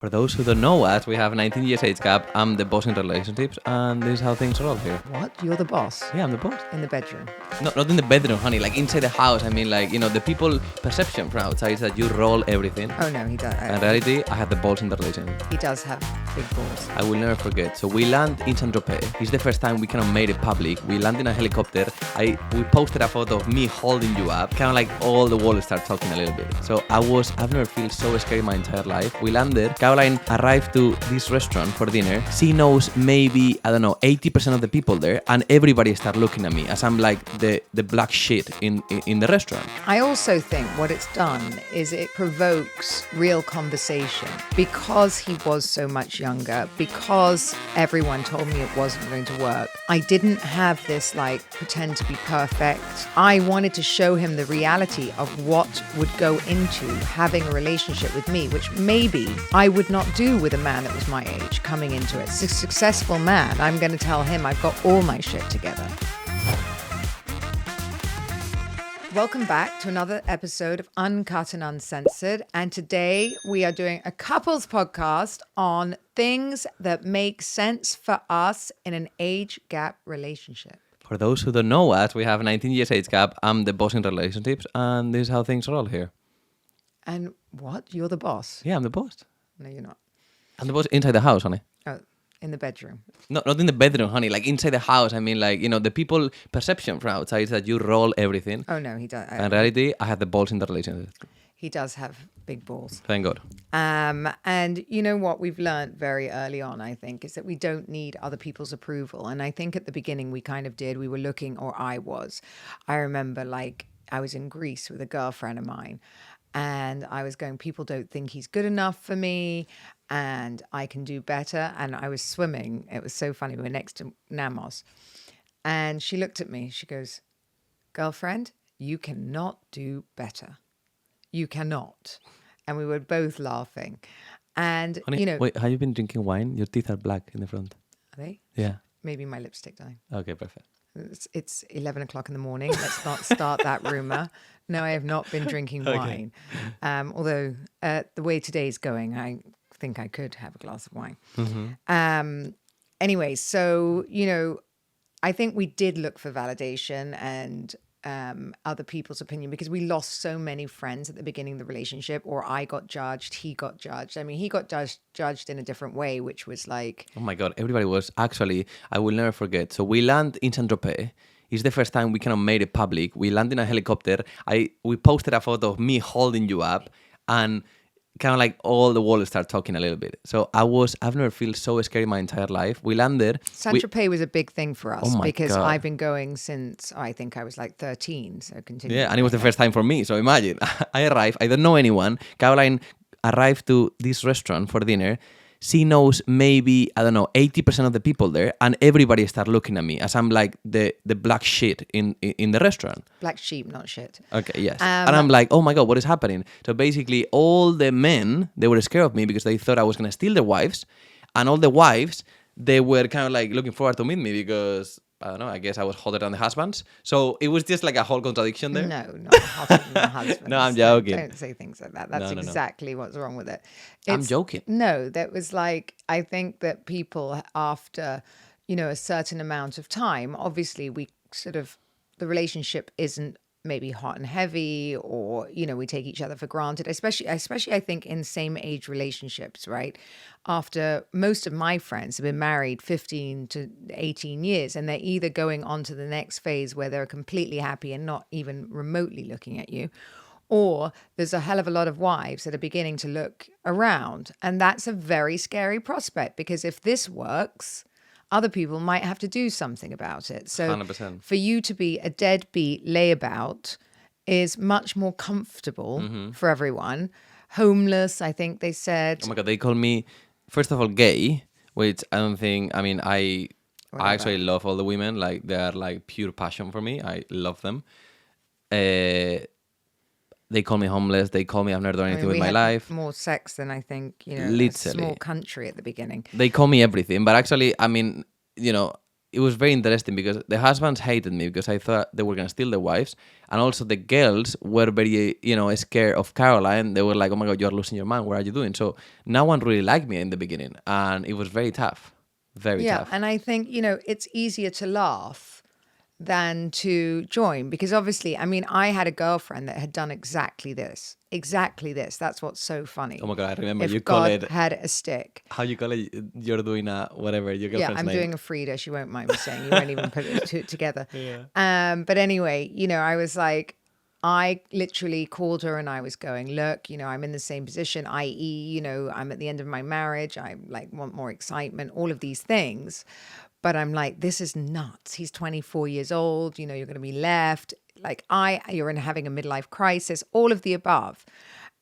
For those who don't know us, we have 19 years age gap. I'm the boss in relationships, and this is how things roll here. What? You're the boss? Yeah, I'm the boss. In the bedroom? No, not in the bedroom, honey. Like inside the house. I mean, like, the people perception from outside is that you roll everything. Oh, no, he does. In reality, I have the balls in the relationship. He does have big balls. I will never forget. So we land in Saint-Tropez. It's the first time we kind of made it public. We land in a helicopter. We posted a photo of me holding you up. Kind of like all the world started talking a little bit. So I've never felt so scared in my entire life. We landed. Caroline arrived to this restaurant for dinner. She knows maybe, 80% of the people there, and everybody start looking at me as I'm like the black shit in the restaurant. I also think what it's done is it provokes real conversation because he was so much younger, because everyone told me it wasn't going to work. I didn't have this like pretend to be perfect. I wanted to show him the reality of what would go into having a relationship with me, which maybe I would not do with a man that was my age coming into it. A successful man, I'm going to tell him I've got all my shit together. Welcome back to another episode of Uncut and Uncensored. And today we are doing a couples podcast on things that make sense for us in an age gap relationship. For those who don't know us, we have 19 years age gap. I'm the boss in relationships, and this is how things roll here. And what? You're the boss? Yeah, I'm the boss. No, you're not. I'm the boss inside the house, honey. Oh, in the bedroom? No, not in the bedroom, honey. Like inside the house. I mean, like, the people perception from outside is that you roll everything. Oh, no, he does. In reality, I have the balls in the relationship. He does have big balls. Thank God. And you know what we've learned very early on, I think, is that we don't need other people's approval. And I think at the beginning we kind of did. We were looking, or I was. I remember like I was in Greece with a girlfriend of mine. And I was going, people don't think he's good enough for me and I can do better. And I was swimming. It was so funny. We were next to Namos. And she looked at me. She goes, girlfriend, you cannot do better. You cannot. And we were both laughing. And, Honey, wait, have you been drinking wine? Your teeth are black in the front. Are they? Yeah. Maybe my lipstick dying. Okay, perfect. It's 11 o'clock in the morning. Let's not start that rumor. No, I have not been drinking wine. Although the way today's going, I think I could have a glass of wine. Mm-hmm. Anyway, so, I think we did look for validation and other people's opinion because we lost so many friends at the beginning of the relationship, or I got judged, he got judged. I mean, he got judged in a different way, which was like... Oh my God, everybody was. Actually, I will never forget. So we land in Saint-Tropez. It's the first time we kind of made it public. We land in a helicopter. We posted a photo of me holding you up, and kind of like all the world started talking a little bit. So I've never felt so scared in my entire life. We landed. Saint-Tropez was a big thing for us because God. I've been going since I think I was like 13. So continue. Yeah, and it was the first time for me. So imagine, I arrived. I don't know anyone. Caroline arrived to this restaurant for dinner. She knows maybe, 80% of the people there, and everybody start looking at me as I'm like the black shit in the restaurant. Black sheep, not shit. Okay, yes. And I'm like, oh my God, what is happening? So basically, all the men, they were scared of me because they thought I was going to steal their wives. And all the wives, they were kind of like looking forward to meet me because... I don't know, I guess I was hotter than the husbands. So it was just like a whole contradiction there. No, not hotter than the husbands. No, I'm joking. Don't say things like that. That's exactly what's wrong with it. I'm joking. No, that was like, I think that people after, a certain amount of time, obviously we sort of, the relationship isn't maybe hot and heavy, or, we take each other for granted, especially I think in same age relationships, right? After most of my friends have been married 15 to 18 years, and they're either going on to the next phase where they're completely happy and not even remotely looking at you, or there's a hell of a lot of wives that are beginning to look around. And that's a very scary prospect, because if this works, other people might have to do something about it. So 100%. For you to be a deadbeat layabout is much more comfortable for everyone. Homeless, I think they said. Oh my God, they call me, first of all, gay, which I don't think, I actually love all the women. Like, they are like pure passion for me. I love them. They call me homeless. They call me I've never done anything with my life. More sex than I think, Literally. a small country at the beginning. They call me everything. But actually, it was very interesting because the husbands hated me because I thought they were gonna steal their wives, and also the girls were very, scared of Caroline. They were like, "Oh my God, you're losing your mind. What are you doing?" So no one really liked me in the beginning, and it was very tough, very Yeah, tough. and I think, it's easier to laugh than to join because obviously, I mean, I had a girlfriend that had done exactly this. Exactly this. That's what's so funny. Oh my God, I remember you If call God it. had a stick. How you call it? You're doing a whatever your Yeah, girlfriend's I'm name. doing a Frida. She won't mind me saying. You won't even put it together. Yeah. But anyway, I was like, I literally called her and I was going, look, I'm in the same position, i.e., I'm at the end of my marriage. I like want more excitement, all of these things. But I'm like, this is nuts. He's 24 years old. You're going to be left. Like you're having a midlife crisis, all of the above.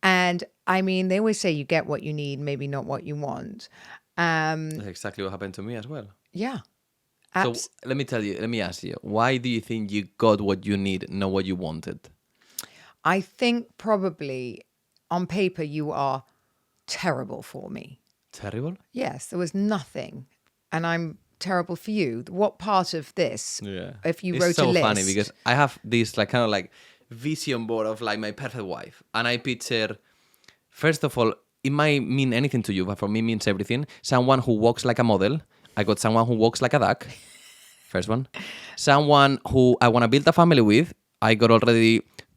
And I mean, they always say you get what you need, maybe not what you want. That's exactly what happened to me as well. Yeah. So let me ask you, why do you think you got what you need, not what you wanted? I think probably on paper you are terrible for me. Terrible? Yes, there was nothing. And I'm terrible for you. What part of this, Yeah. if you It's wrote so a list? funny because I have this like kind of like vision board of like my perfect wife. And I picture, first of all, it might mean anything to you, but for me it means everything. Someone who walks like a model. I got someone who walks like a duck. First one. Someone who I want to build a family with.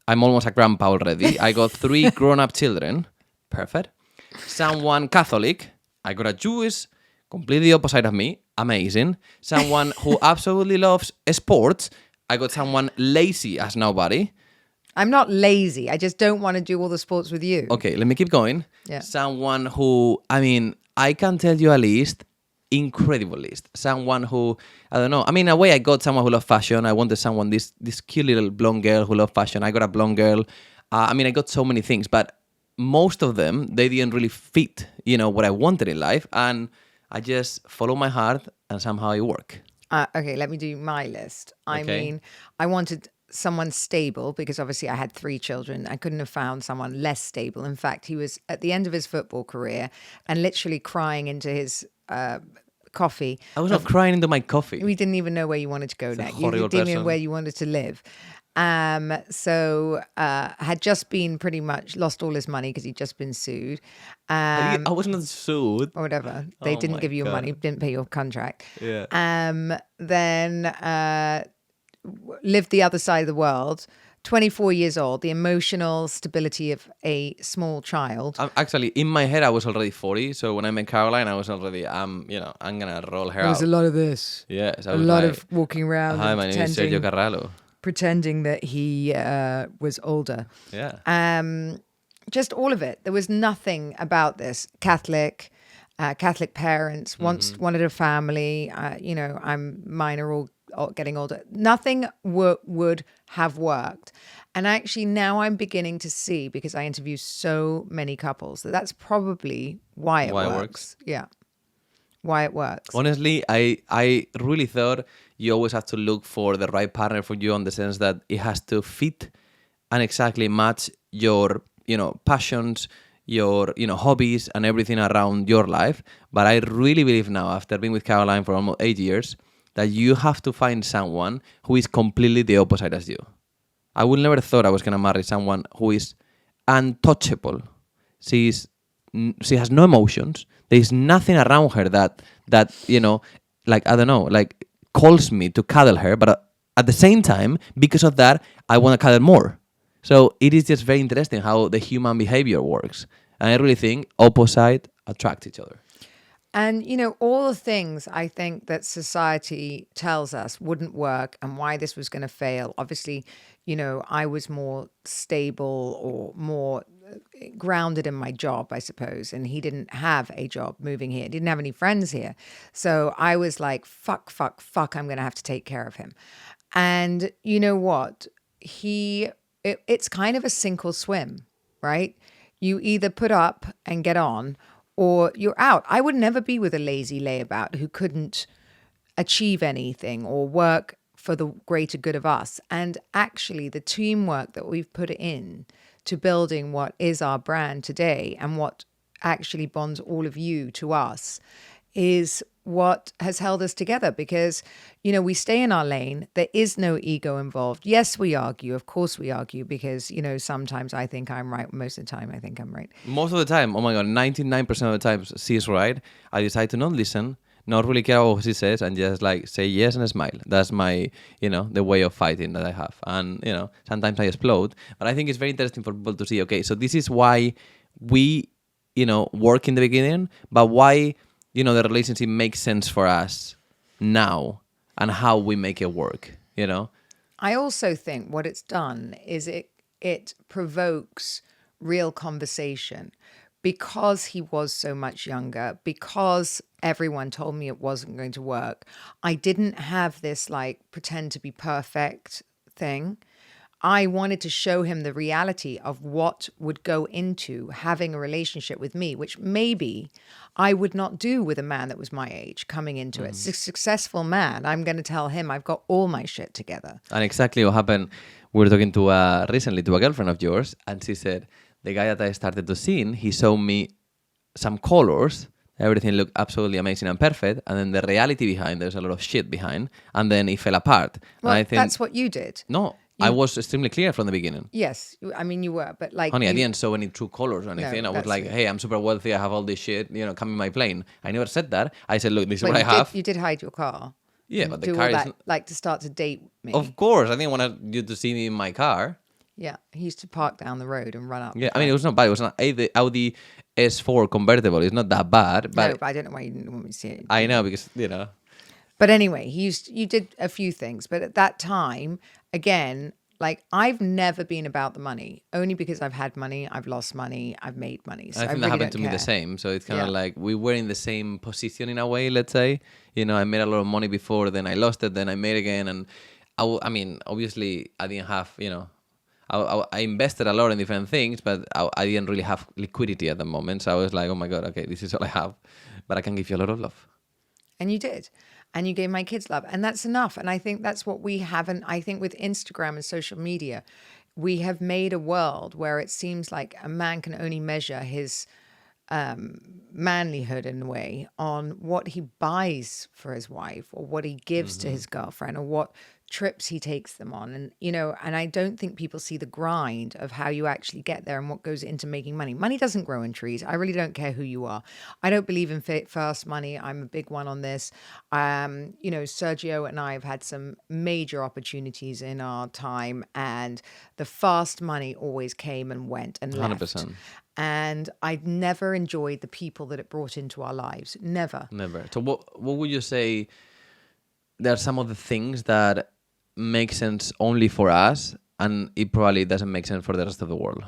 I'm almost a grandpa already. I got 3 grown-up children. Perfect. Someone Catholic. I got a Jewish, completely opposite of me. Amazing. Someone who absolutely loves sports. I got someone lazy as nobody. I'm not lazy. I just don't want to do all the sports with you. Okay, let me keep going. Yeah. Someone who, I can tell you a list, incredible list. Someone who, I don't know. In a way, I got someone who loved fashion. I wanted someone, this cute little blonde girl who loved fashion. I got a blonde girl. I got so many things, but most of them, they didn't really fit, what I wanted in life. And I just followed my heart and somehow it worked. Okay, let me do my list. I Okay. mean, I wanted someone stable because obviously I had 3 children. I couldn't have found someone less stable. In fact, he was at the end of his football career and literally crying into his coffee. I was not crying into my coffee. We didn't even know where you wanted to go next. You horrible didn't even know person. where you wanted to live. So had just been pretty much lost all his money because he'd just been sued. I was not sued. Or whatever. They Oh didn't my give you your money, God. didn't pay your contract. Yeah. Then lived the other side of the world, 24 years old, the emotional stability of a small child. Actually, in my head, I was already 40. So when I met Caroline, I was already, I'm going to roll her There was out. a lot of this. Yes. I A was lot like, of walking around hi, and my name is Sergio Carrallo. pretending that he was older. Yeah. Just all of it. There was nothing about this. Catholic parents, wanted a family. Mine are all getting older. Nothing would have worked. And actually now I'm beginning to see, because I interview so many couples, that's probably why it works. Yeah. Why it works. Honestly, I really thought you always have to look for the right partner for you, in the sense that it has to fit and exactly match your, passions, your, hobbies and everything around your life. But I really believe now, after being with Caroline for almost 8 years, that you have to find someone who is completely the opposite as you. I would never thought I was going to marry someone who is untouchable. She has no emotions. There is nothing around her that I don't know, like calls me to cuddle her. But at the same time, because of that, I want to cuddle more. So it is just very interesting how the human behavior works. And I really think opposite attract each other. And, all the things I think that society tells us wouldn't work and why this was going to fail. Obviously, I was more stable or more grounded in my job, I suppose. And he didn't have a job moving here. He didn't have any friends here. So I was like, fuck, I'm going to have to take care of him. And you know what? It's kind of a sink or swim, right? You either put up and get on, or you're out. I would never be with a lazy layabout who couldn't achieve anything or work for the greater good of us. And actually, the teamwork that we've put in to building what is our brand today and what actually bonds all of you to us is what has held us together because, we stay in our lane. There is no ego involved. Yes, we argue. Of course we argue because, sometimes I think I'm right. Most of the time I think I'm right. Most of the time, oh my God, 99% of the times she's right. I decide to not listen, not really care about what she says, and just like say yes and smile. That's my, the way of fighting that I have. And, sometimes I explode. But I think it's very interesting for people to see, okay, so this is why we, work in the beginning, but why, the relationship makes sense for us now and how we make it work, I also think what it's done is it provokes real conversation because he was so much younger, because everyone told me it wasn't going to work. I didn't have this like pretend to be perfect thing. I wanted to show him the reality of what would go into having a relationship with me, which maybe I would not do with a man that was my age coming into it. A successful man, I'm going to tell him I've got all my shit together. And exactly what happened, we were talking to recently to a girlfriend of yours, and she said, the guy that I started to see, he showed me some colors, everything looked absolutely amazing and perfect, and then the reality behind, there's a lot of shit behind, and then it fell apart. Well, and I think, that's what you did. No, I was extremely clear from the beginning. Yes, I mean you were, but like, Honey, I didn't show any true colors or anything. No, I was like, that's hey, I'm super wealthy, I have all this shit, come in my plane. I never said that. I said, look, this is Well, what I have. you did hide your car. Yeah, and but the do car all is... that, like to start to date me. Of course, I didn't want you to see me in my car. Yeah, he used to park down the road and run up. Yeah, I mean, it was not bad. It was the Audi S4 convertible. It's not that bad, but... No, but I don't know why you didn't want me to see it. I know, because, But anyway, you did a few things. But at that time, again, like I've never been about the money, only because I've had money, I've lost money, I've made money. So I think really that happened don't to me care. the same. So it's kind of Yeah. like we were in the same position in a way, let's say. I made a lot of money before, then I lost it, then I made again. And I mean, obviously, I didn't have, I invested a lot in different things, but I didn't really have liquidity at the moment. So I was like, oh my God, okay, this is all I have. But I can give you a lot of love. And you did. And you gave my kids love. And that's enough. And I think that's what we haven't, I think with Instagram and social media, we have made a world where it seems like a man can only measure his manlyhood in a way on what he buys for his wife or what he gives to his girlfriend or what trips he takes them on. And, and I don't think people see the grind of how you actually get there and what goes into making money. Money doesn't grow in trees. I really don't care who you are. I don't believe in fast money. I'm a big one on this. Sergio and I have had some major opportunities in our time, and the fast money always came and went and left. 100%. And I never enjoyed the people that it brought into our lives. Never. So what would you say there are some of the things that make sense only for us and it probably doesn't make sense for the rest of the world?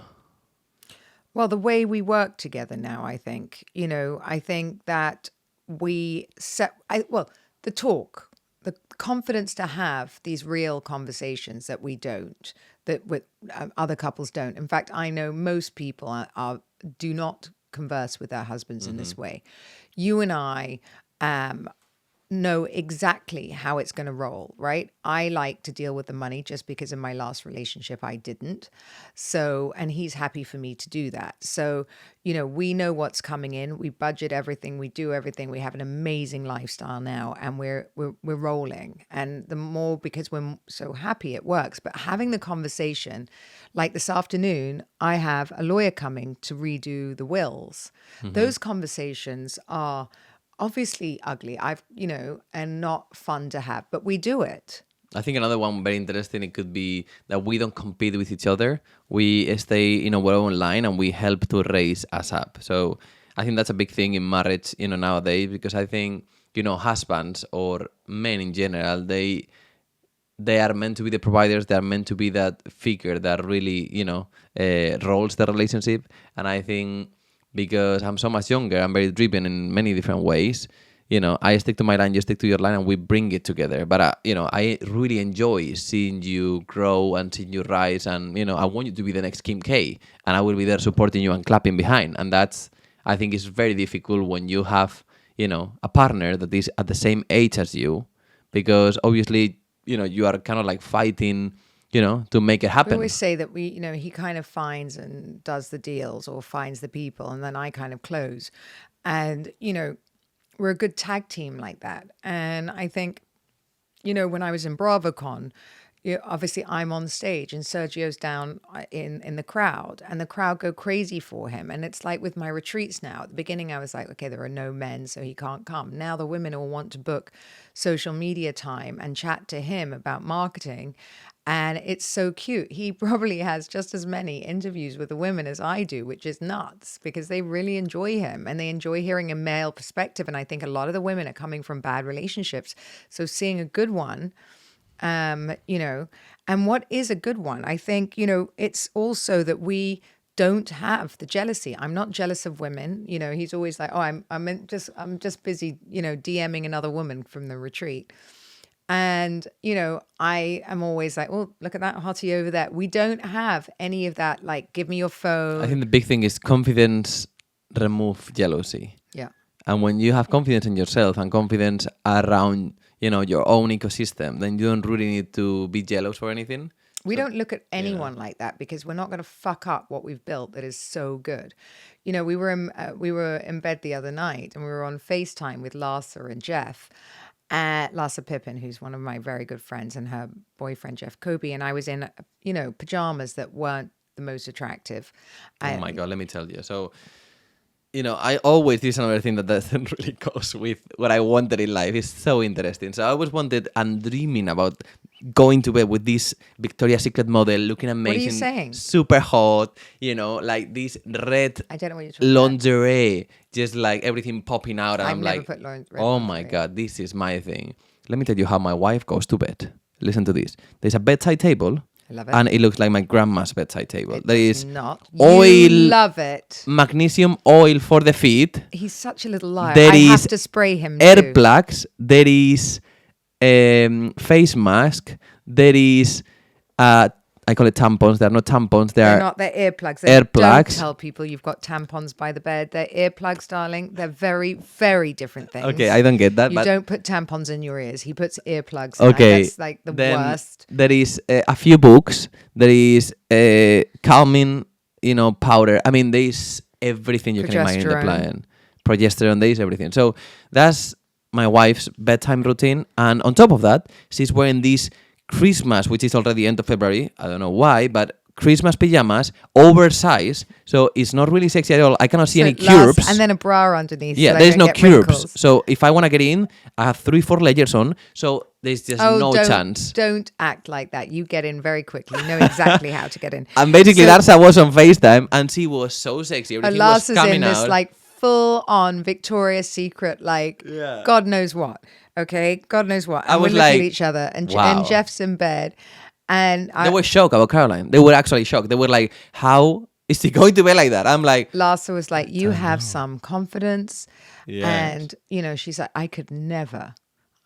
Well, the way we work together now, I think, I think that we the talk, the confidence to have these real conversations that we don't, that with other couples don't. In fact, I know most people do not converse with their husbands in this way. You and I know exactly how it's going to roll, right? I like to deal with the money just because in my last relationship I didn't. So, and he's happy for me to do that. So, we know what's coming in. We budget everything. We do everything. We have an amazing lifestyle now, and we're rolling. And the more, because we're so happy, it works. But having the conversation, like this afternoon, I have a lawyer coming to redo the wills. Those conversations are obviously ugly, and not fun to have, but we do it. I think another one very interesting, it could be that we don't compete with each other. We stay in our own line and we help to raise us up. So I think that's a big thing in marriage, nowadays, because I think, husbands or men in general, they are meant to be the providers. They are meant to be that figure that really, rolls the relationship. And I think because I'm so much younger, I'm very driven in many different ways. I stick to my line, you stick to your line, and we bring it together. But, I really enjoy seeing you grow and seeing you rise. And, I want you to be the next Kim K. And I will be there supporting you and clapping behind. And that's, I think, is very difficult when you have, a partner that is at the same age as you. Because obviously, you are kind of like fighting, to make it happen. We always say that he kind of finds and does the deals or finds the people, and then I kind of close. And, we're a good tag team like that. And I think, when I was in BravoCon, obviously I'm on stage and Sergio's down in the crowd, and the crowd go crazy for him. And it's like with my retreats now, at the beginning I was like, okay, there are no men, so he can't come. Now the women all want to book social media time and chat to him about marketing. And it's so cute. He probably has just as many interviews with the women as I do, which is nuts, because they really enjoy him and they enjoy hearing a male perspective. And I think a lot of the women are coming from bad relationships. So seeing a good one, and what is a good one? I think, it's also that we don't have the jealousy. I'm not jealous of women. He's always like, oh, I'm just busy, DMing another woman from the retreat. And, I am always like, oh, look at that hottie over there. We don't have any of that, like, give me your phone. I think the big thing is confidence remove jealousy. Yeah. And when you have confidence in yourself and confidence around, your own ecosystem, then you don't really need to be jealous or anything. We don't look at anyone like that, because we're not going to fuck up what we've built that is so good. We were in bed the other night and we were on FaceTime with Larsa and Jeff. Larsa Pippin, who's one of my very good friends, and her boyfriend, Jeff Kobe. And I was in, pajamas that weren't the most attractive. Oh my God, let me tell you. So, I always, this is another thing that doesn't really goes with what I wanted in life. It's so interesting. So I always wanted and dreaming about going to bed with this Victoria's Secret model, looking amazing. What are you saying? Super hot, like this red I don't know what you're talking lingerie, just like everything popping out. And I've I'm never like, put red oh my lingerie. God, this is my thing. Let me tell you how my wife goes to bed. Listen to this. There's a bedside table. I love it. And it looks like my grandma's bedside table. It There does is not. oil. You love it. Magnesium oil for the feet. He's such a little liar. There I have is to spray him air too. plugs. There is face mask. There is I call it tampons. They're not tampons. They're They're not. They're earplugs. earplugs. Don't tell people you've got tampons by the bed. They're earplugs, darling. They're very, very different things. Okay, I don't get that. You but don't put tampons in your ears. He puts earplugs in. okay, That's like the then worst. There is a few books. There is calming, powder. I mean, there is everything you can imagine in the plan. Progesterone, there is everything. So that's my wife's bedtime routine. And on top of that, she's wearing this Christmas, which is already end of February. I don't know why, but Christmas pajamas, oversized. So it's not really sexy at all. I cannot see any curves. And then a bra underneath. Yeah, so there's no get curves. Wrinkles. So if I want to get in, I have 3-4 layers on. So there's just no chance. Don't act like that. You get in very quickly. You know exactly how to get in. And basically, Larsa was on FaceTime and she was so sexy. Everything was Larsa's coming in out. this like full on Victoria's Secret, God knows what. Okay, God knows what. And I we was look at like, each other, and wow. and Jeff's in bed, and They were shocked about Caroline. They were actually shocked. They were like, how is she going to be like that? I'm like, Larsa was like, you have some confidence. Yeah. And, she's like, I could never.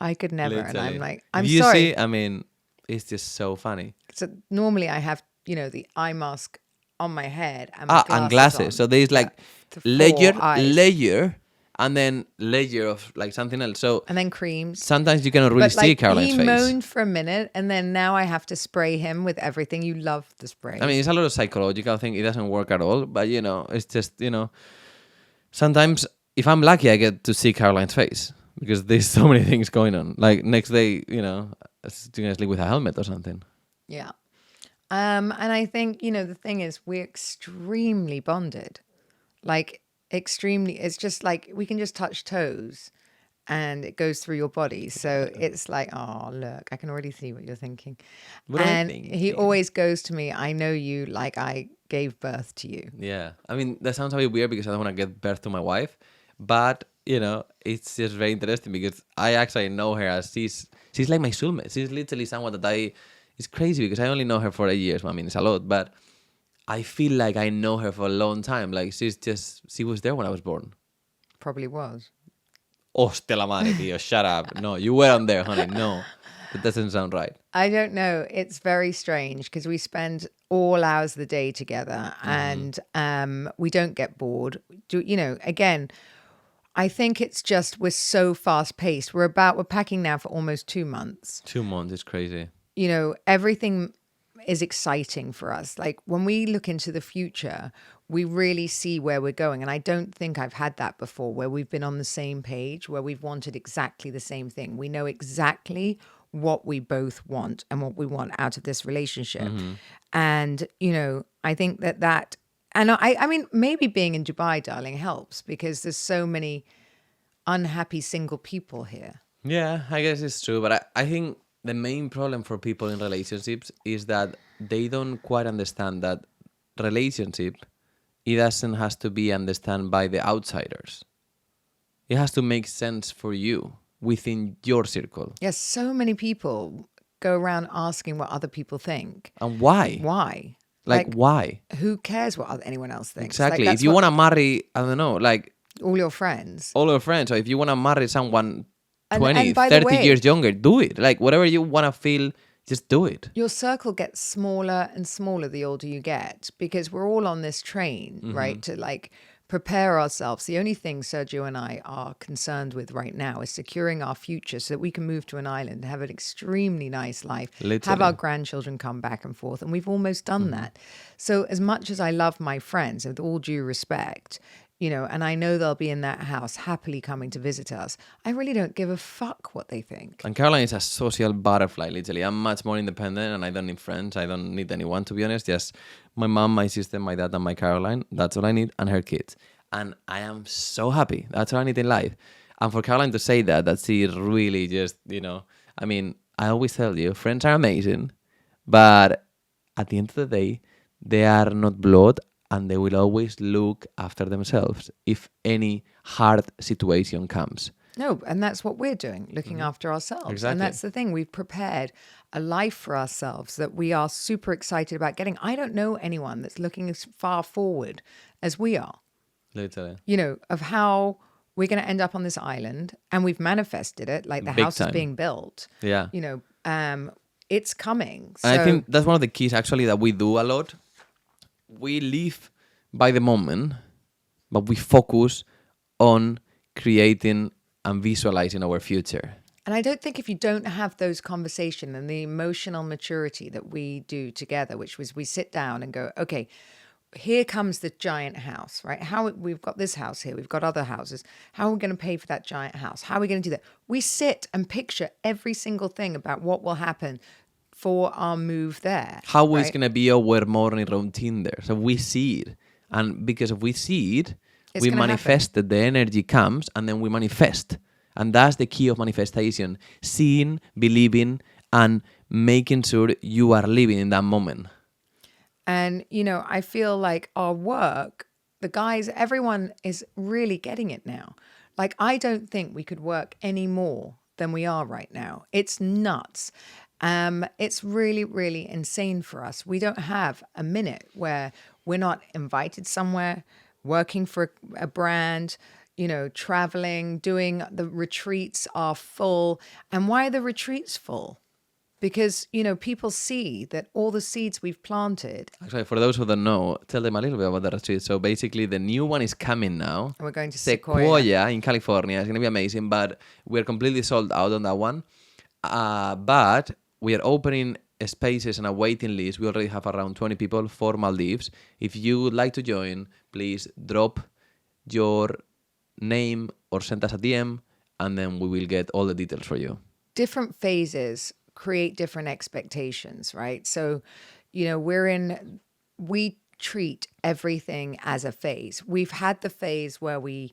literally. And I'm like, I'm you sorry. see, I mean, it's just so funny. So normally I have, the eye mask on my head and my And glasses. on. So there's like To layer, 4 eyes. layer, and then layer of like something else. So And then creams. sometimes you cannot really But see Caroline's he face. moaned for a minute, and then now I have to spray him with everything. You love the spray. I mean, it's a lot of psychological thing. It doesn't work at all. But, it's just, sometimes if I'm lucky, I get to see Caroline's face because there's so many things going on. Like next day, you're going to sleep with a helmet or something. Yeah. And I think, the thing is, we're extremely bonded. Like, extremely, it's just like we can just touch toes and it goes through your body. So it's like, oh, look, I can already see what you're thinking. What am I And thinking? he always goes to me, I know you like I gave birth to you. Yeah. I mean, that sounds a bit weird because I don't want to give birth to my wife. But, it's just very interesting because I actually know her as she's like my soulmate. She's literally someone that it's crazy because I only know her for 8 years. I mean, it's a lot, but I feel like I know her for a long time. Like, she was there when I was born. Probably was. Hostia la madre, tío. Shut up. No, you weren't there, honey. No, that doesn't sound right. I don't know. It's very strange because we spend all hours of the day together and we don't get bored. Again, I think it's just we're so fast paced. We're packing now for almost 2 months. 2 months is crazy. Everything is exciting for us. Like when we look into the future, we really see where we're going. And I don't think I've had that before, where we've been on the same page, where we've wanted exactly the same thing. We know exactly what we both want and what we want out of this relationship. And, I think and I mean, maybe being in Dubai, darling, helps because there's so many unhappy single people here. Yeah, I guess it's true. But I think the main problem for people in relationships is that they don't quite understand that relationship, it doesn't has to be understood by the outsiders. It has to make sense for you within your circle. Yes, so many people go around asking what other people think. And why? Why? Like why? Who cares what anyone else thinks? Exactly. Like, if you want to marry, I don't know, like all your friends. all your friends, or if you want to marry someone 20, and by 30 the way, years younger, do it. Like whatever you want to feel, just do it. Your circle gets smaller and smaller the older you get because we're all on this train, right? To like prepare ourselves. The only thing Sergio and I are concerned with right now is securing our future so that we can move to an island, have an extremely nice life, have our grandchildren come back and forth. And we've almost done that. So as much as I love my friends, with all due respect, and I know they'll be in that house happily coming to visit us, I really don't give a fuck what they think. And Caroline is a social butterfly, literally. I'm much more independent and I don't need friends. I don't need anyone, to be honest. Just my mom, my sister, my dad, and my Caroline. That's all I need. And her kids. And I am so happy. That's all I need in life. And for Caroline to say that she really just, I mean, I always tell you, friends are amazing. But at the end of the day, they are not blood. And they will always look after themselves if any hard situation comes. No, and that's what we're doing, looking after ourselves. Exactly. And that's the thing. We've prepared a life for ourselves that we are super excited about getting. I don't know anyone that's looking as far forward as we are. Literally. Of how we're going to end up on this island. And we've manifested it, like the Big house time. is being built. Yeah. It's coming. So, And I think that's one of the keys, actually, that we do a lot. We live by the moment, but we focus on creating and visualizing our future. And I don't think if you don't have those conversations and the emotional maturity that we do together, which was we sit down and go, okay, here comes the giant house, right? How we've got this house here, we've got other houses. How are we going to pay for that giant house? How are we going to do that? We sit and picture every single thing about what will happen for our move there. How it's going to be our morning routine there. So we see it. And because if we see it, we manifest that the energy comes and then we manifest. And that's the key of manifestation. Seeing, believing, and making sure you are living in that moment. And, I feel like our work, the guys, everyone is really getting it now. Like, I don't think we could work any more than we are right now. It's nuts. It's really, really insane for us. We don't have a minute where we're not invited somewhere, working for a brand, traveling, doing the retreats are full. And why are the retreats full? Because, people see that all the seeds we've planted. Actually, for those who don't know, tell them a little bit about the retreat. So basically, the new one is coming now. And we're going to Sequoia in California. It's going to be amazing, but we're completely sold out on that one. But we are opening spaces and a waiting list. We already have around 20 people for Maldives. If you would like to join, please drop your name or send us a DM, and then we will get all the details for you. Different phases create different expectations, right? So, we treat everything as a phase. We've had the phase where we're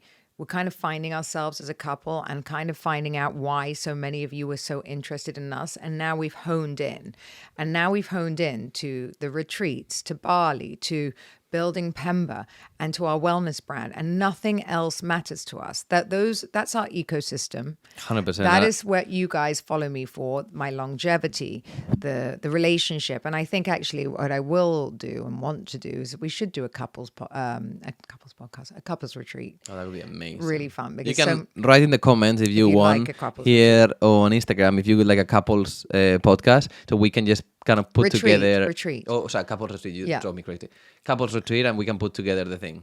kind of finding ourselves as a couple and kind of finding out why so many of you were so interested in us. And now we've honed in. And now we've honed in to the retreats, to Bali, to building Pemba, and to our wellness brand. And nothing else matters to us. That's our ecosystem. 100%. That is what you guys follow me for, my longevity, the relationship. And I think actually what I will do and want to do is we should do a couples podcast, a couples retreat. Oh, that would be amazing. Really fun. You can write in the comments if you want like here or on Instagram if you would like a couples podcast, so we can just kind of put together retreat. Oh, sorry, couples retreat. You drove me crazy. Couples retreat, and we can put together the thing.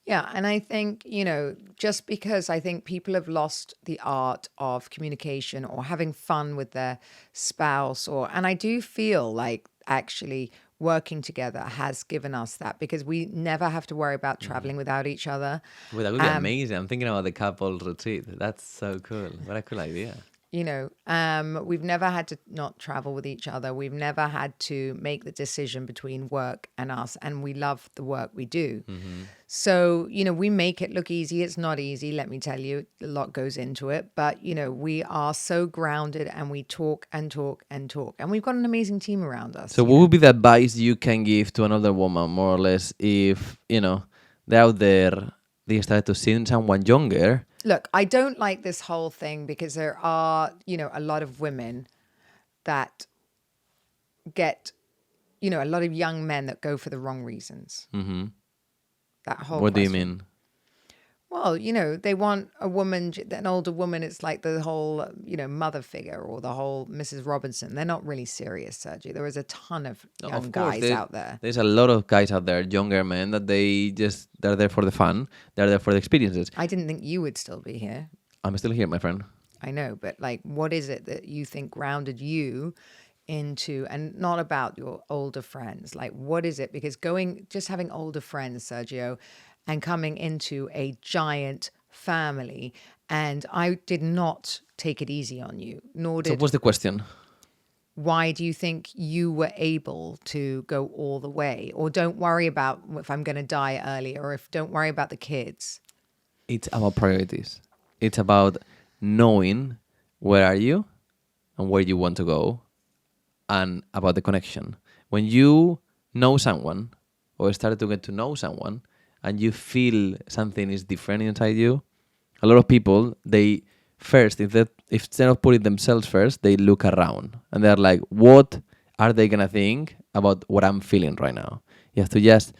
Yeah, and I think, just because I think people have lost the art of communication or having fun with their spouse, and I do feel like actually working together has given us that, because we never have to worry about traveling without each other. Well, that would be amazing. I'm thinking about the couple retreat. That's so cool. What a cool idea. We've never had to not travel with each other. We've never had to make the decision between work and us, and we love the work we do. So, we make it look easy. It's not easy, let me tell you. A lot goes into it, but, we are so grounded, and we talk and talk and talk, and we've got an amazing team around us. So what would be the advice you can give to another woman, more or less, if, they're out there, they started to see someone younger? Look, I don't like this whole thing, because there are, a lot of women that get, a lot of young men that go for the wrong reasons. Mm-hmm. That whole What question. do you mean? Well, they want a woman, an older woman. It's like the whole, mother figure, or the whole Mrs. Robinson. They're not really serious, Sergio. There is a ton of young guys out there. There's a lot of guys out there, younger men, that they're there for the fun. They're there for the experiences. I didn't think you would still be here. I'm still here, my friend. I know, but what is it that you think grounded you into, and not about your older friends? What is it? Because just having older friends, Sergio, and coming into a giant family, and I did not take it easy on you, nor did... So what's the question? Why do you think you were able to go all the way? Or don't worry about if I'm going to die early, or don't worry about the kids. It's about priorities. It's about knowing where are you and where you want to go, and about the connection. When you know someone, or start to get to know someone, and you feel something is different inside you, a lot of people, they first, if instead of putting themselves first, they look around and they're like, what are they gonna think about what I'm feeling right now? You have to just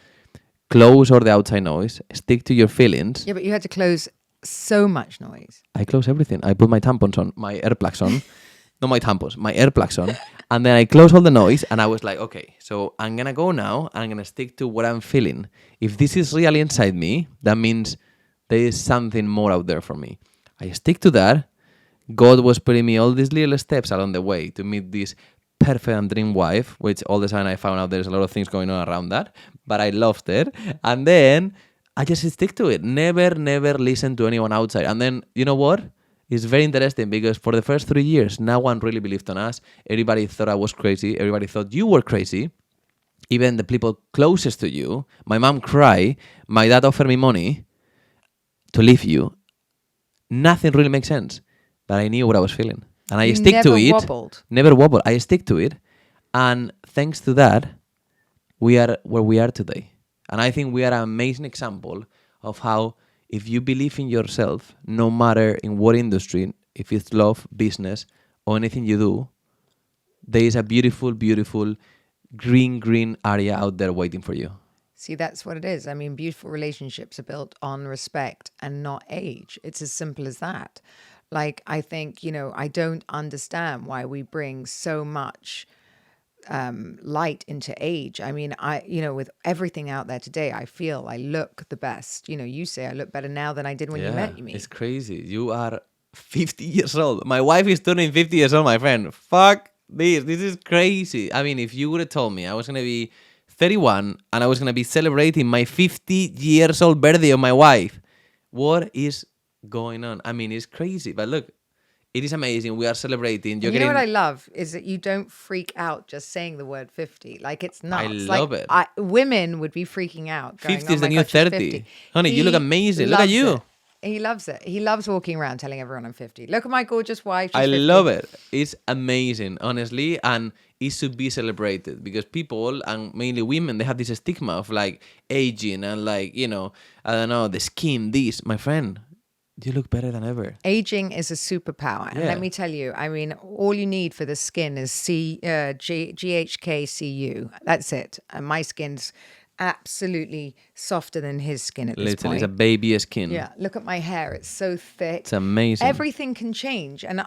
close all the outside noise, stick to your feelings. Yeah, but you had to close so much noise. I close everything. I put my tampons on, my earplugs on. Not my tampons, my earplugs on. And then I close all the noise, and I was like, okay, so I'm going to go now, and I'm going to stick to what I'm feeling. If this is really inside me, that means there is something more out there for me. I stick to that. God was putting me all these little steps along the way to meet this perfect and dream wife, which all the time I found out there's a lot of things going on around that, but I loved it. And then I just stick to it. Never listen to anyone outside. And then, you know what? It's very interesting, because for the first 3 years, no one really believed on us. Everybody thought I was crazy. Everybody thought you were crazy. Even the people closest to you. My mom cried. My dad offered me money to leave you. Nothing really makes sense. But I knew what I was feeling. And I stick to it. Never wobbled. I stick to it. And thanks to that, we are where we are today. And I think we are an amazing example of how, if you believe in yourself, no matter in what industry, if it's love, business, or anything you do, there is a beautiful, beautiful green area out there waiting for you. See, that's what it is. I mean, beautiful relationships are built on respect and not age. It's as simple as that. I think, I don't understand why we bring so much light into age. I mean, with everything out there today, I feel I look the best. You say I look better now than I did when you met me. It's crazy. You are 50 years old. My wife is turning 50 years old, my friend. Fuck this. This is crazy. I mean, if you would have told me I was going to be 31 and I was going to be celebrating my 50 years old birthday of my wife, what is going on? I mean, it's crazy. But look, it is amazing. We are celebrating. You know what I love is that you don't freak out just saying the word 50. It's nuts. I love it. Women would be freaking out. Going, 50 is the new 30. Honey, you look amazing. Look at you. He loves it. He loves walking around telling everyone I'm 50. Look at my gorgeous wife. I love it. It's amazing, honestly. And it should be celebrated, because people, and mainly women, they have this stigma of aging and I don't know, the skin, this. My friend, you look better than ever. Aging is a superpower. And let me tell you, I mean, all you need for the skin is GHKCU. That's it. And my skin's absolutely softer than his skin at this point. Literally, it's a baby skin. Yeah, look at my hair. It's so thick. It's amazing. Everything can change. And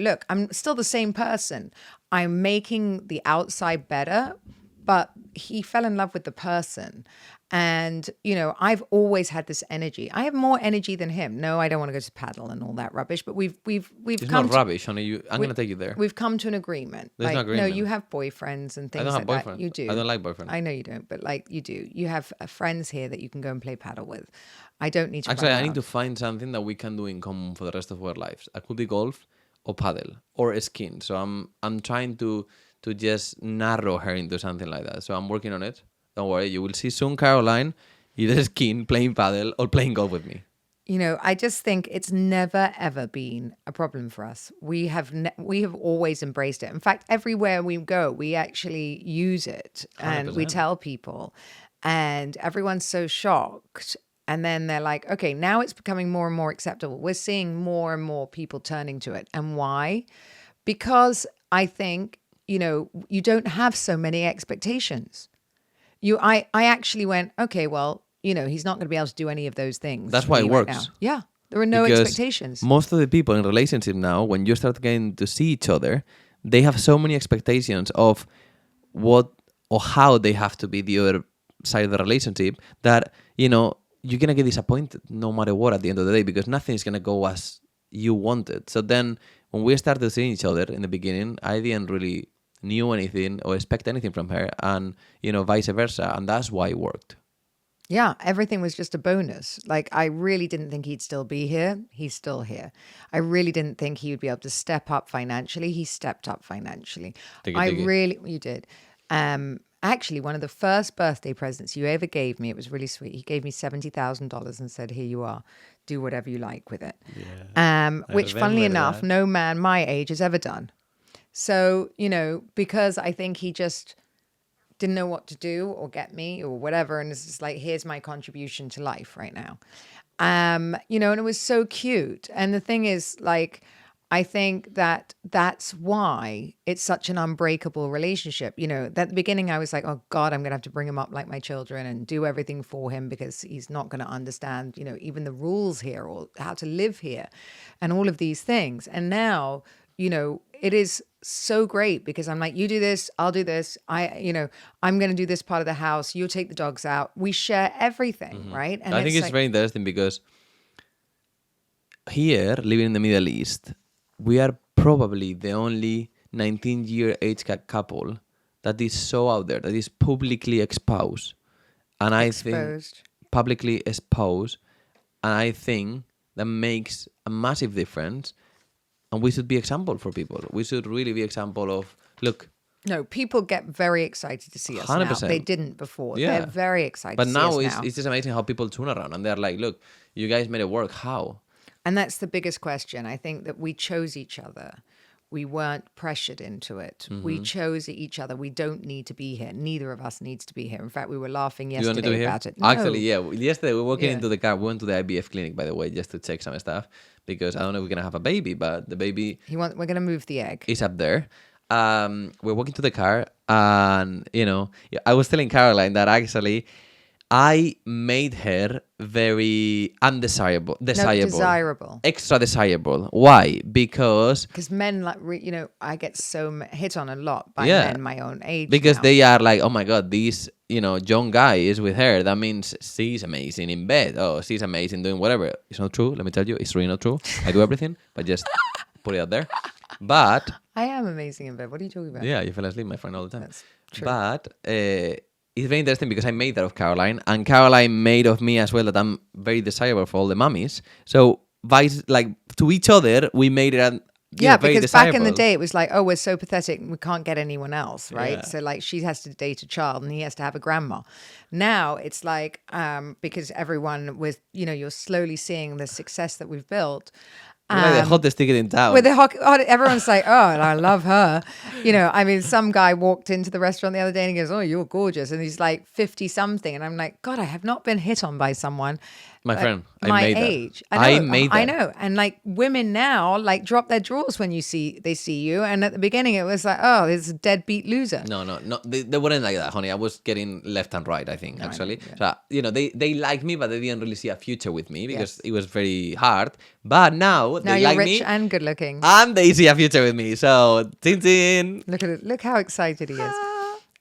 look, I'm still the same person. I'm making the outside better, but he fell in love with the person. And, I've always had this energy. I have more energy than him. No, I don't want to go to paddle and all that rubbish, but we've It's come not rubbish, honey. I'm going to take you there. we've come to an agreement. There's no No, agreement. you have boyfriends and I things don't have like that. boyfriend. You do. I don't like boyfriend. I know you don't, but like you do. You have friends here that you can go and play paddle with. I don't need to. Actually, run I need around. to find something that we can do in common for the rest of our lives. It could be golf or paddle or skiing. So I'm trying to just narrow her into something like that. So I'm working on it. Don't worry. You will see soon, Caroline, either skiing, playing paddle, or playing golf with me. I just think it's never ever been a problem for us. We have always embraced it. In fact, everywhere we go, we actually use it and we 100%. tell people, and everyone's so shocked. And then they're like, okay, now it's becoming more and more acceptable. We're seeing more and more people turning to it. And why? Because I think, you don't have so many expectations. I actually went, okay, well, he's not going to be able to do any of those things. That's for why me it right works. now. Yeah. There are no Because expectations. most of the people in relationship now, when you start getting to see each other, they have so many expectations of what or how they have to be the other side of the relationship that, you're going to get disappointed no matter what at the end of the day, because nothing is going to go as you wanted. So then when we started seeing each other in the beginning, I didn't really knew anything or expect anything from her, and, vice versa. And that's why it worked. Yeah, everything was just a bonus. Like, I really didn't think he'd still be here. He's still here. I really didn't think he would be able to step up financially. He stepped up financially. You did. Actually, one of the first birthday presents you ever gave me, it was really sweet. He gave me $70,000 and said, here you are. Do whatever you like with it. Yeah, which, funnily enough, no man my age has ever done. So, because I think he just didn't know what to do or get me or whatever. And it's just like, here's my contribution to life right now. And it was so cute. And the thing is, like, I think that's why it's such an unbreakable relationship. At the beginning, I was like, oh God, I'm going to have to bring him up like my children and do everything for him because he's not going to understand, even the rules here or how to live here and all of these things. And now, it is so great because I'm like, you do this, I'll do this. I'm going to do this part of the house. You take the dogs out. We share everything, right? And I think it's very interesting because here, living in the Middle East, we are probably the only 19-year age couple that is so out there, that is publicly exposed. And I think publicly exposed. And I think that makes a massive difference. And we should be example for people. We should really be example of, look. No, people get very excited to see us 100%. now. They didn't before. Yeah. They're very excited but to see now us now. It's just amazing how people turn around and they're like, look, you guys made it work. How? And that's the biggest question. I think that we chose each other. We weren't pressured into it. We chose each other. We don't need to be here. Neither of us needs to be here. In fact, we were laughing yesterday about it. No. Actually, yeah. Yesterday we were walking into the car. We went to the IVF clinic, by the way, just to check some stuff because I don't know if we're going to have a baby, but the baby we're going to move the egg. Is up there. We're walking to the car and, I was telling Caroline that actually I made her very undesirable. Desirable. Extra desirable. Why? Because men like, I get so hit on a lot by men my own age. Because now. they are like, oh my God, this, young guy is with her. That means she's amazing in bed. Oh, she's amazing doing whatever. It's not true. Let me tell you, it's really not true. I do everything, but just put it out there. But I am amazing in bed. What are you talking about? Yeah, you fell asleep, my friend, all the time. That's true. But it's very interesting because I made that of Caroline, and Caroline made of me as well that I'm very desirable for all the mummies. So, to each other, we made it very because desirable. back in the day, it was like, oh, we're so pathetic, we can't get anyone else, right? Yeah. So, like, she has to date a child and he has to have a grandma. Now, it's like, because everyone was, you're slowly seeing the success that we've built. We're like the hottest ticket in town. With everyone's like, oh, I love her. Some guy walked into the restaurant the other day and he goes, oh, you're gorgeous. And he's like 50 something. And I'm like, God, I have not been hit on by someone. My friend, my made age. That. I made that. I know. And like women now, like drop their drawers when they see you. And at the beginning it was like, oh, it's a deadbeat loser. No. They weren't like that, honey. I was getting left and right, I think, actually. So, they liked me, but they didn't really see a future with me because it was very hard. But now they you're like rich me. and good looking. And they see a future with me. So, tin tin. Look at it. Look how excited he is.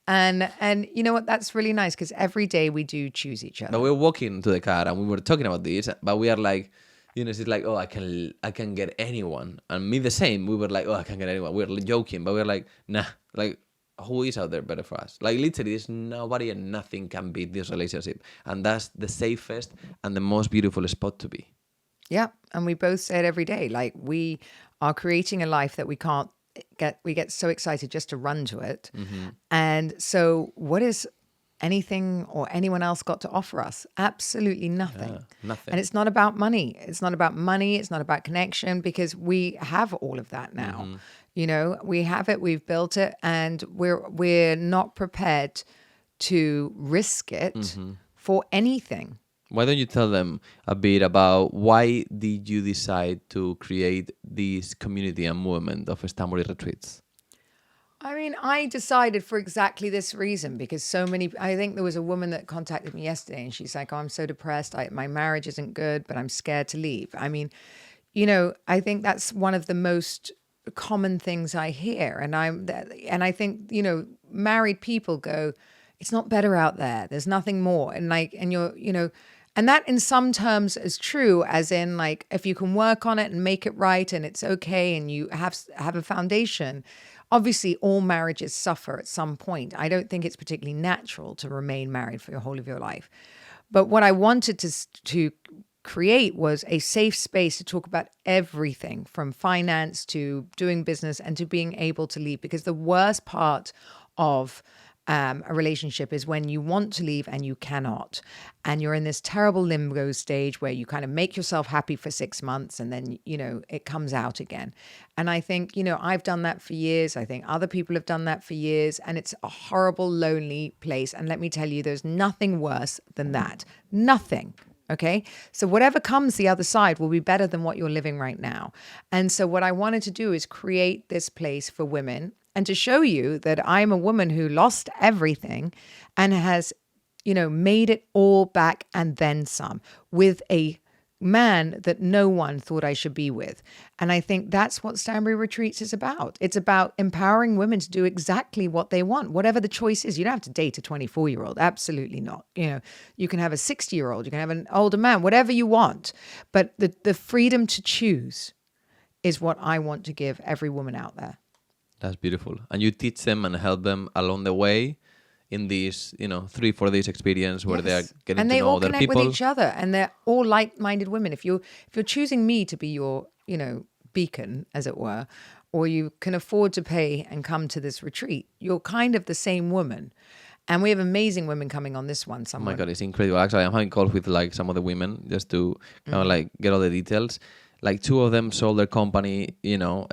And you know what? That's really nice because every day we do choose each other. But we were walking to the car and we were talking about this, but we are like, it's like, oh, I can get anyone. And me the same. We were like, oh, I can get anyone. We were joking, but we were like, nah, like, who is out there better for us? Like, literally, there's nobody and nothing can beat this relationship. And that's the safest and the most beautiful spot to be. Yeah. And we both say it every day. Like, we are creating a life that we can't we get so excited just to run to it. And so what is anything or anyone else got to offer us? Absolutely nothing. Yeah, nothing. And it's not about money. It's not about money. It's not about connection, because we have all of that now. You know, we have it, we've built it, and we're not prepared to risk it for anything. Why don't you tell them a bit about why did you decide to create this community and movement of Stanbury retreats? I mean, I decided for exactly this reason, because I think there was a woman that contacted me yesterday and she's like, oh, I'm so depressed. My marriage isn't good, but I'm scared to leave. I mean, you know, I think that's one of the most common things I hear. And I think, you know, married people go, it's not better out there. There's nothing more. And you're, you know, and that in some terms is true, as in, like, if you can work on it and make it right and it's okay and you have a foundation. Obviously, all marriages suffer at some point. I don't think it's particularly natural to remain married for the whole of your life. But what I wanted to create was a safe space to talk about everything from finance to doing business and to being able to leave. Because the worst part of a relationship is when you want to leave and you cannot. And you're in this terrible limbo stage where you kind of make yourself happy for 6 months and then, you know, it comes out again. And I think, you know, I've done that for years. I think other people have done that for years. And it's a horrible, lonely place. And let me tell you, there's nothing worse than that. Nothing. Okay. So whatever comes the other side will be better than what you're living right now. And so what I wanted to do is create this place for women and to show you that I'm a woman who lost everything and has, you know, made it all back and then some, with a man that no one thought I should be with. And I think that's what Stanbury Retreats is about. It's about empowering women to do exactly what they want, whatever the choice is. You don't have to date a 24-year-old. Absolutely not. You know, you can have a 60-year-old, you can have an older man, whatever you want. But the freedom to choose is what I want to give every woman out there. That's beautiful. And you teach them and help them along the way in these, you know, 3-4 days experience where they are getting to know other people. And they all connect with each other, and they're all like-minded women. If you're choosing me to be your, you know, beacon, as it were, or you can afford to pay and come to this retreat, you're kind of the same woman. And we have amazing women coming on this one. Oh my God, it's incredible. Actually, I'm having calls with like some of the women just to kind of like get all the details. Like 2 of them sold their company, you know,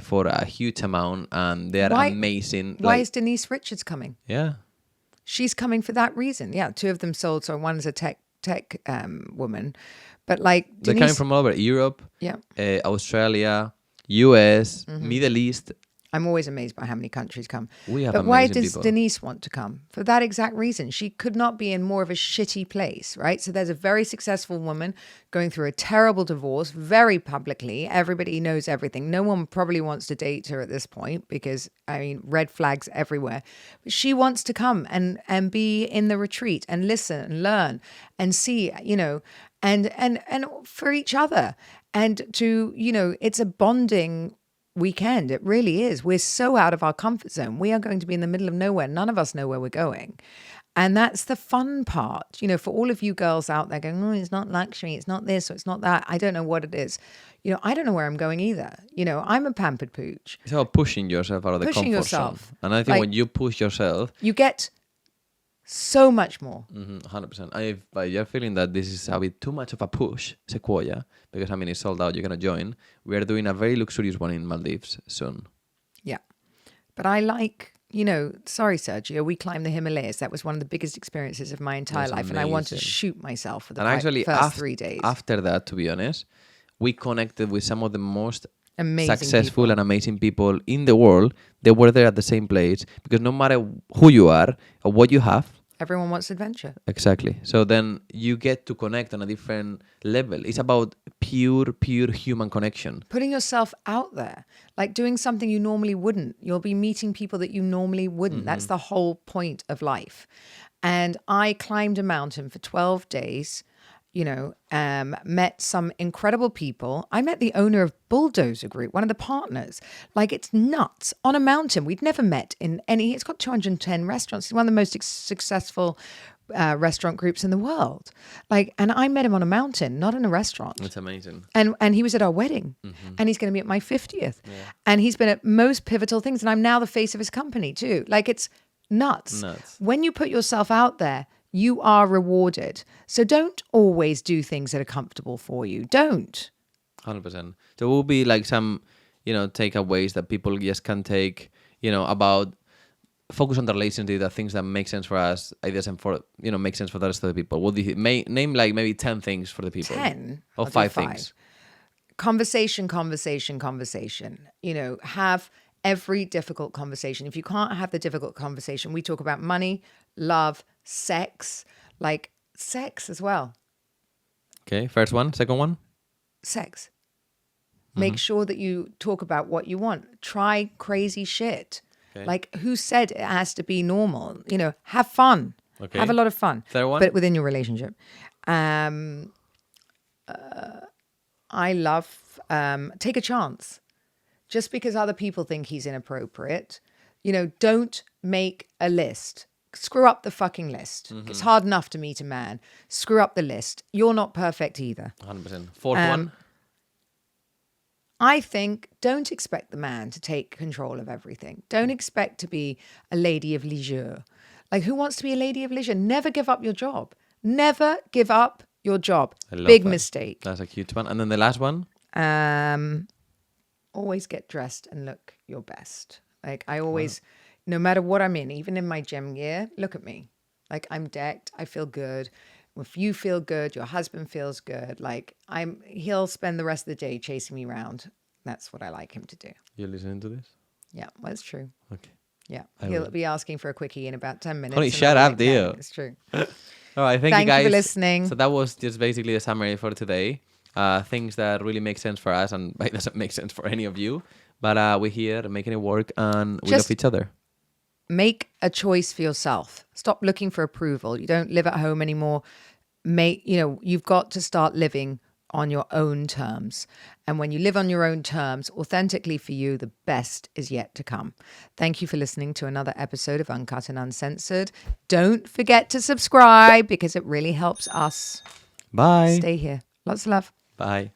for a huge amount, and they're amazing. Why is Denise Richards coming? Yeah. She's coming for that reason. Yeah, 2 of them sold. So one is a tech woman. But like Denise, they're coming from all over Europe, Australia, US, Middle East. I'm always amazed by how many countries come. We have but why does people. Denise want to come? For that exact reason. She could not be in more of a shitty place, right? So there's a very successful woman going through a terrible divorce, very publicly. Everybody knows everything. No one probably wants to date her at this point because, I mean, red flags everywhere. But she wants to come and be in the retreat and listen and learn and see, you know, and for each other. And to, you know, it's a bonding weekend. It really is. We're so out of our comfort zone. We are going to be in the middle of nowhere. None of us know where we're going. And that's the fun part. You know, for all of you girls out there going, oh, it's not luxury, it's not this, or it's not that. I don't know what it is. You know, I don't know where I'm going either. You know, I'm a pampered pooch. It's about pushing yourself out of the comfort zone. And I think like, when you push yourself, you get so much more. 100%. But you're feeling that this is a bit too much of a push, Sequoia, because I mean it's sold out. You're gonna join. We are doing a very luxurious one in Maldives soon. Yeah, but I like, you know. Sorry, Sergio. We climbed the Himalayas. That was one of the biggest experiences of my entire life, amazing. and I want to shoot myself for the actually, first 3 days. After that, to be honest, we connected with some of the most amazing successful people. And amazing people in the world. They were there at the same place because no matter who you are or what you have, Everyone wants adventure. Exactly. So then you get to connect on a different level. It's about pure human connection. Putting yourself out there, like doing something you normally wouldn't. You'll be meeting people that you normally wouldn't. That's the whole point of life. And I climbed a mountain for 12 days, met some incredible people. I met the owner of Bulldozer Group, one of the partners. Like, it's nuts. On a mountain. We'd never met in any. It's got 210 restaurants. It's one of the most successful restaurant groups in the world. Like, and I met him on a mountain, not in a restaurant. That's amazing. And he was at our wedding, and he's going to be at my 50th. Yeah. And he's been at most pivotal things. And I'm now the face of his company too. Like, it's nuts. When you put yourself out there, you are rewarded. So don't always do things that are comfortable for you. Don't. 100%. There will be like some, takeaways that people just can take, about focus on the relationship, the things that make sense for us, ideas and for, make sense for the rest of the people. What do you name like maybe 10 things for the people? 10? Or 5 things. Conversation. Have every difficult conversation. If you can't have the difficult conversation, we talk about money, love, sex, like sex as well. Okay, first one. Second one? Sex. Make sure that you talk about what you want. Try crazy shit. Okay. Like, who said it has to be normal? Have fun. Okay. Have a lot of fun. Third one? But within your relationship. I love, take a chance. Just because other people think he's inappropriate, don't make a list. Screw up the fucking list. It's hard enough to meet a man. Screw up the list. You're not perfect either. 100%. Fourth one? I think don't expect the man to take control of everything. Don't expect to be a lady of leisure. Like, who wants to be a lady of leisure? Never give up your job. Never give up your job. Big mistake. That's a cute one. And then the last one? Always get dressed and look your best. Like, I always, no matter what I'm in, even in my gym gear, look at me. Like, I'm decked. I feel good. If you feel good, your husband feels good. Like, he'll spend the rest of the day chasing me around. That's what I like him to do. You're listening to this? Yeah, well, it's true. Okay. Yeah, he'll be asking for a quickie in about 10 minutes. Holy, shut up, dear. It's true. All right, thank you guys. Thank you for listening. So that was just basically the summary for today. Things that really make sense for us and it doesn't make sense for any of you. But we're here making it work and we love each other. Make a choice for yourself. Stop looking for approval. You don't live at home anymore. You've got to start living on your own terms. And when you live on your own terms, authentically for you, the best is yet to come. Thank you for listening to another episode of Uncut and Uncensored. Don't forget to subscribe because it really helps us. Bye. Stay here. Lots of love. Bye.